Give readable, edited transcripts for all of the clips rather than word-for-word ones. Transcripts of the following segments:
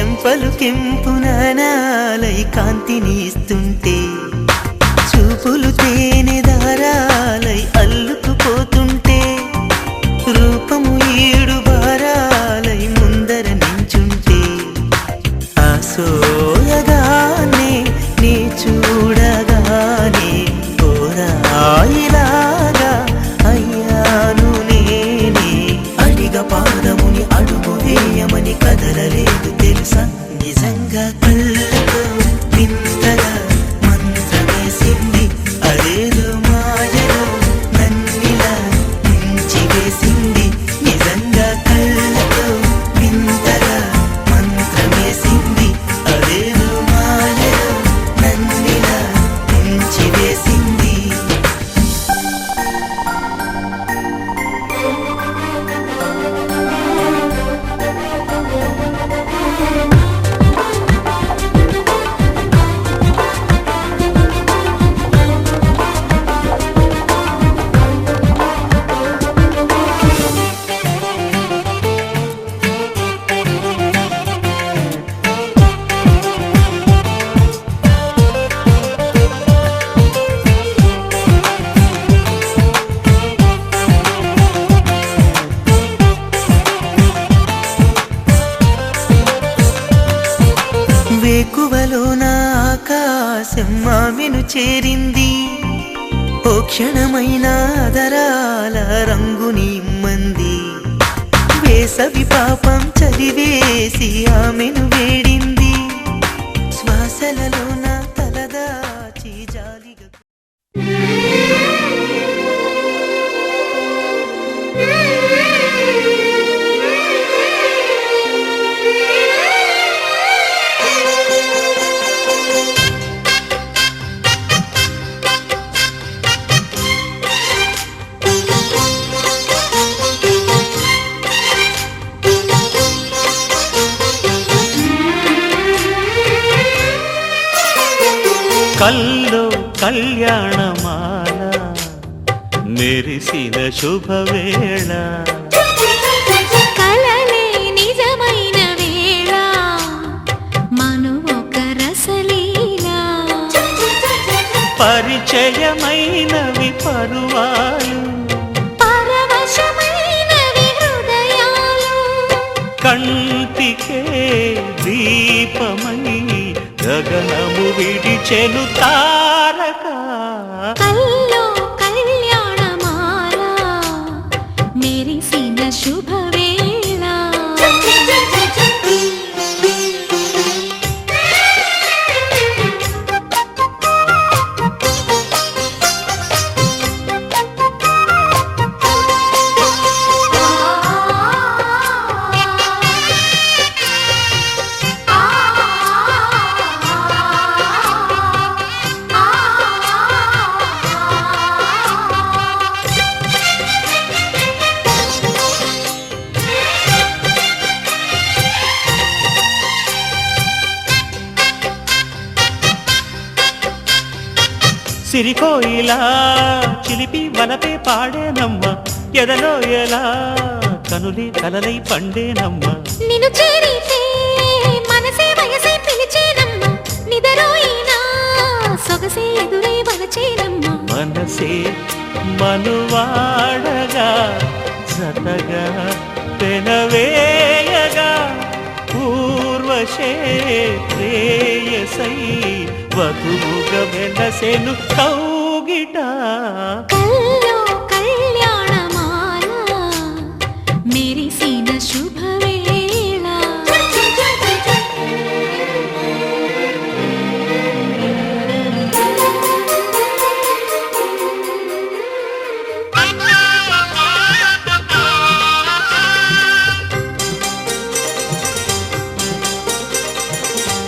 చెంపలు కెంపు నానాలై కాంతిని ఇస్తుంటే చూపులు తేనె దారాలై అల్లుకుపోతుంటే రూపము ఏడు బారాలై ముందర నించుంటే ఆసోయగానే నీ చూడగానే ఓరాయిలాగా అయ్యాను నేనే అడిగ పాదముని అడుగు వేయమని కదలలేదు తెలుసా నిజంగా కళ్ళతో వింతగా మంత్రమేసింది అదేదో మాయలో నన్నిలా ముంచివేసింది నిజంగా కళ్ళతో వింతగా మంత్రమేసింది అదేదో మాయలో నన్నిలా ముంచివేసింది వేకువలోన ఆకాశం ఆమెను చేరింది ఓ క్షణమైన ఆదరాల రంగుని ఇమ్మంది వేసవి పాపం చలివేసి ఆమెను వేడింది శ్వాసలలోన తలదాచి జాలిగా కల్లో కళ్యాణమాల మెరిసిన శుభవేళ కలలే నిజమైన వేళ మను ఒక రసలీల పరిచయమైనవి పరువాలు పరవశమైనవి హృదయాలు కంటికే దీపమై గగనము విడిచెను తారక కల్లో కళ్యాణమాల మెరిసిన శుభవేళ సిరికోయిలా చిలిపి వలపే పాడేనమ్మ ఎదలో ఎలా కనులే కలలై పండేనమ్మ నిన్ను చేరితే మనసే వయసే పిలిచేనమ్మ నిదరోయినా సొగసే ఎదురై వలచేనమ్మ మనసే మనువాడగా జతగా పెనవేయగా పూర్వశే ప్రేయసై వధువుగా వెలసెను కౌగిట కల్లో కళ్యాణమాల మెరిసిన శుభవేళ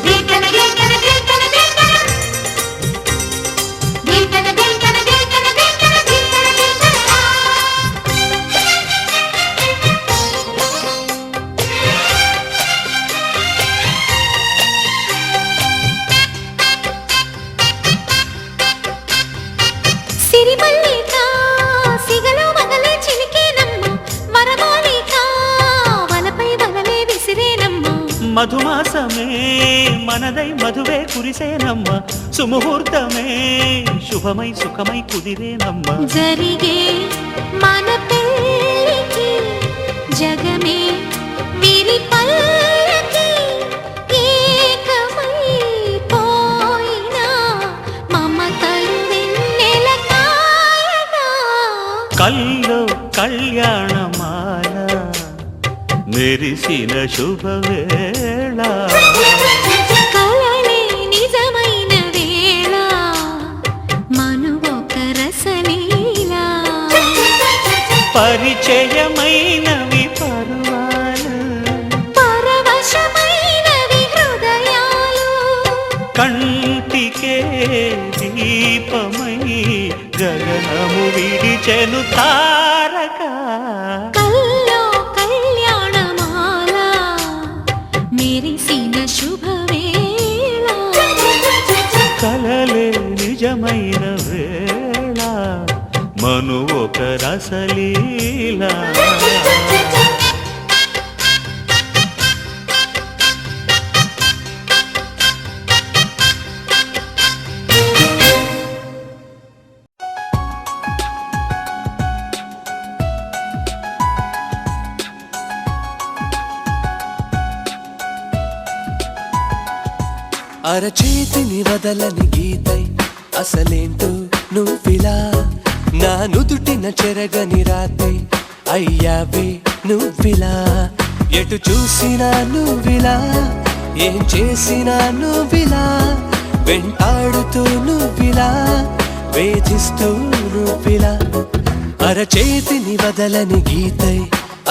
దిల్తన దిల్తన దిల్తన దిల్తన దిల్తన దిల్తన మధుమాసమే మనదై మధువే కురిసేనమ్మ సుముహూర్తమే శుభమై సుఖమై కుదిరేనమ్మ జరిగే మన పెళ్ళికి జగమే వీరి పల్లకి ఏకమై పోయినా మమతలు వెన్నెల కాయగా కల్లో కళ్యాణమాల మెరిసిన శుభవేళ కలలే నిజమైన వేళ మనువొక రసలీలా పరిచయమైనవి పర్వాలు పరవశమైనవి హృదయాలు కంటికే దీపమై గగనము విడిచెను తారక కల్లో కళ్యాణమాల మెరిసిన శుభవేళ కలలే నిజమైన వేళ మను ఒక రసలీల అరచేతిని వదలని గీతై అసలేంటో నువ్విలా నా నుదుటిన చెరగని రాతై అయ్యావే నువ్విలా ఎటు చూసినా నువ్విలా ఏం చేసినా నువ్విలా వెంటాడుతూ నువ్విలా వేధిస్తూ నువ్విలా అరచేతిని వదలని గీతై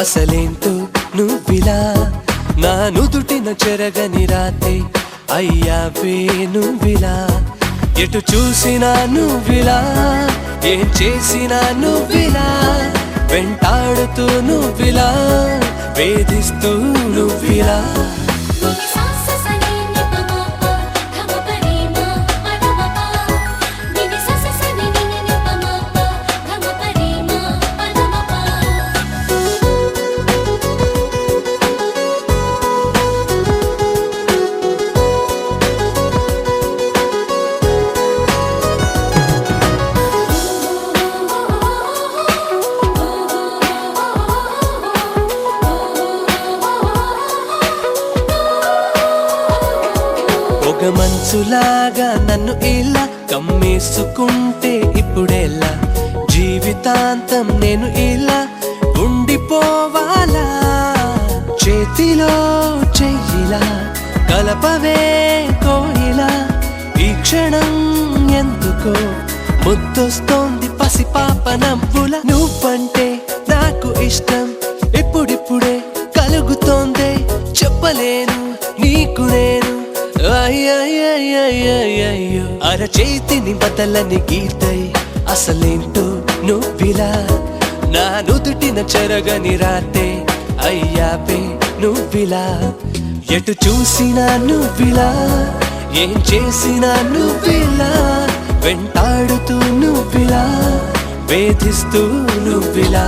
అసలేంటో నువ్విలా నా నుదుటిన చెరగని రాతై అయ్యావే నువ్విలా ఎటు చూసినా నువ్విలా ఏం చేసినా నువ్విలా వెంటాడుతూ నువ్విలా వేధిస్తూ నువ్విలా ఒక మంచులాగా నన్ను ఇలా కమ్మేసుకుంటే ఇప్పుడెలా జీవితాంతం నేను ఇలా ఉండిపోవాలా చేతిలో చెయ్యిలా కలపవే కోయిలా ఈ క్షణం ఎందుకో ముద్దొస్తోంది పసిపాప నవ్వుల నువ్వంటే నాకు ఇష్టం ఇప్పుడిప్పుడే కలుగుతోందే చెప్పలేను నీకు నేను అయ్యయ్యయ్యయ్యయ్యో అరచేతిని బదలని గీతై అసలేంటో నువ్విలా నా నుదుటిన చెరగని రాతే అయ్యాపే నువ్విలా ఎటు చూసినా నువ్విలా ఏం చేసినా నువ్విలా వెంటాడుతూ నువ్విలా వేధిస్తూ నువ్విలా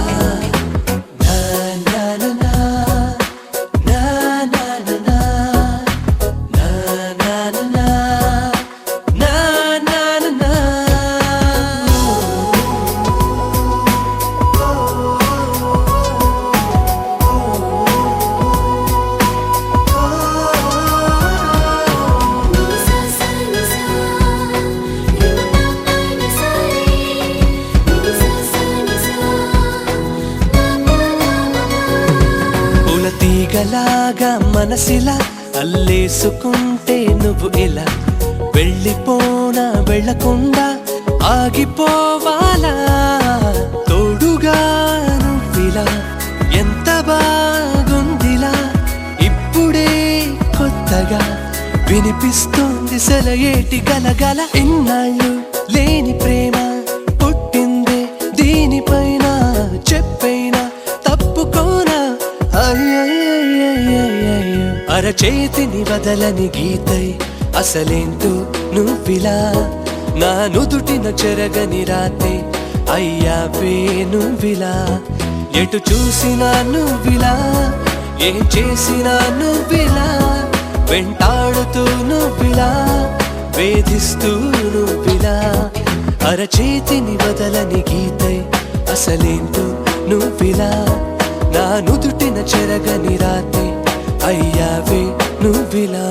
తీగలాగా మనసిలా అల్లేసుకుంటే నువ్వు ఇలా వెళ్ళిపోనా వెళ్ళకుండా ఆగిపోవాలా తోడుగా నువ్విలా ఎంత బాగుందిలా ఇప్పుడే కొత్తగా వినిపిస్తోంది సెలయేటి గలగల ఇన్నాళ్ళు లేని ప్రేమ పుట్టిందే దీనిపైన చెప్పైనా తప్పుకోనా అరచేతిని వదలని గీతై అసలేంటో నువ్విలా నా నుదుటిన చెరగని రాతే అయ్యావే నువ్విలా ఎటు చూసినా నువ్విలా ఏం చేసినా నువ్విలా వెంటాడుతూ నువ్విలా వేధిస్తూ నువ్విలా అరచేతిని వదలని గీతై అసలేంటో నువ్విలా నా నుదుటిన చెరగని రాతే అయ్యావే నువ్విలా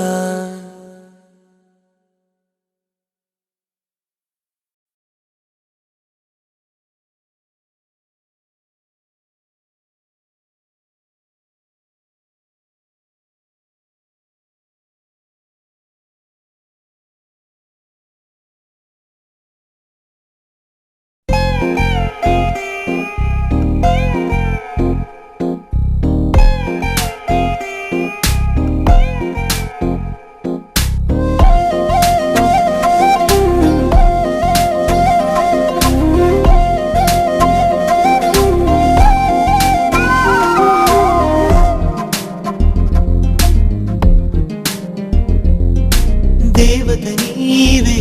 దేవత నీవే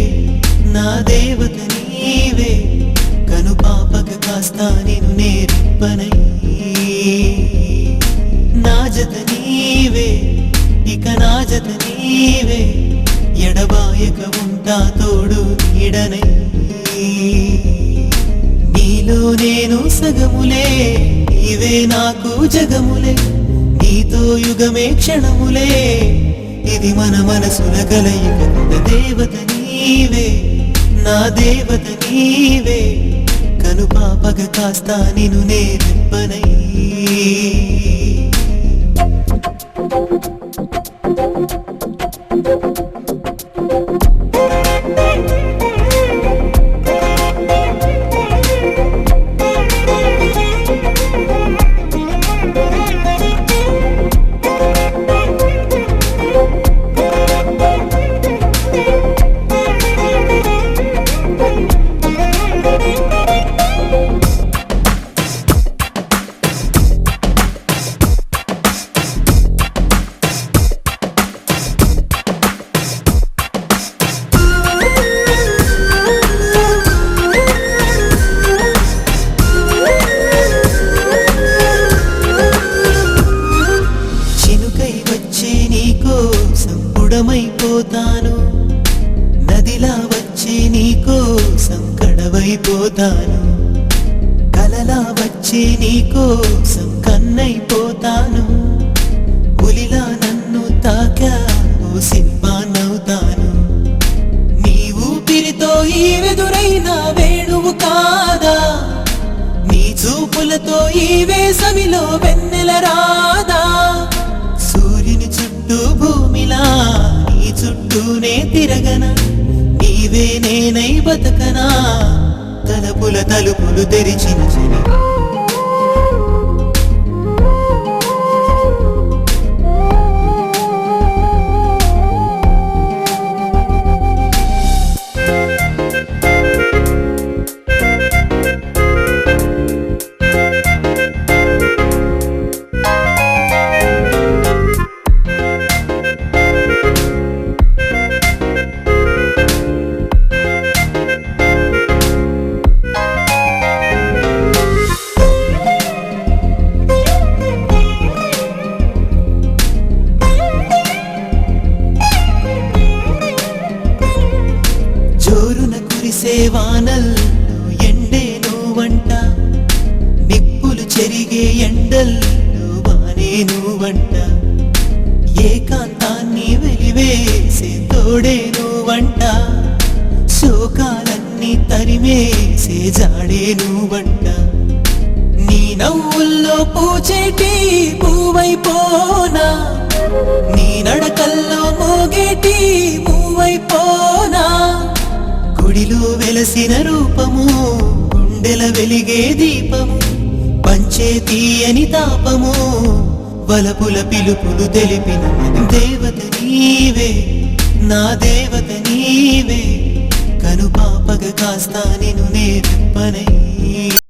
నా దేవత నీవే కను పాపక కాస్తా నిన్ను నేర్పనై నా జత నీవే ఇక నా జత నీవే ఎడబాయక ఉంటా తోడు నీడనై నీలో నేను సగములే నీవే నాకు జగములే నీతో యుగమే క్షణములే ఇది మన మనసుల కలయిక దేవత నీవే నా దేవత నీవే కను పాపగ కాస్తా నిన్ను నేర్పనై పోతాను నదిలా వచ్చి నీకోసం కడవైపోతాను కలలా వచ్చి నీకోసం కన్నైపోతాను పులిలా నన్ను తాకావు శిల్పాన్నవుతాను నీ ఊపిరితో ఈ వెదురైన వేణువు కాదా నీ చూపులతో ఈ వేసవిలో వెన్నెల రాదా సూర్యుని చుట్టూ భూమిలా నీ చుట్టూనే తిరగన నీవే నేనై బతకనా తలుపుల తలుపులు తెరిచిన చెలి జోరున కురిసే వానల్లో ఎండే నువ్వంట నిప్పులు చెరిగే ఎండల్లో వానే నువ్వంట ఏకాంతాన్ని వెలివేసే తోడే నువ్వంట శోకాలన్నీ తరిమేసే జాడే నువ్వంట నీ నవ్వుల్లో పూచేటి పువ్వైపోనా నీ నడకల్లో మోగేటి పువ్వైపోనా గుడిలో వెలసిన రూపము గుండెల వెలిగే దీపము పంచే తీయని తాపము వలపుల పిలుపులు తెలిపిన దేవత నీవే నా దేవత నీవే కను పాపగ కాస్తా నిన్ను నేర్పనై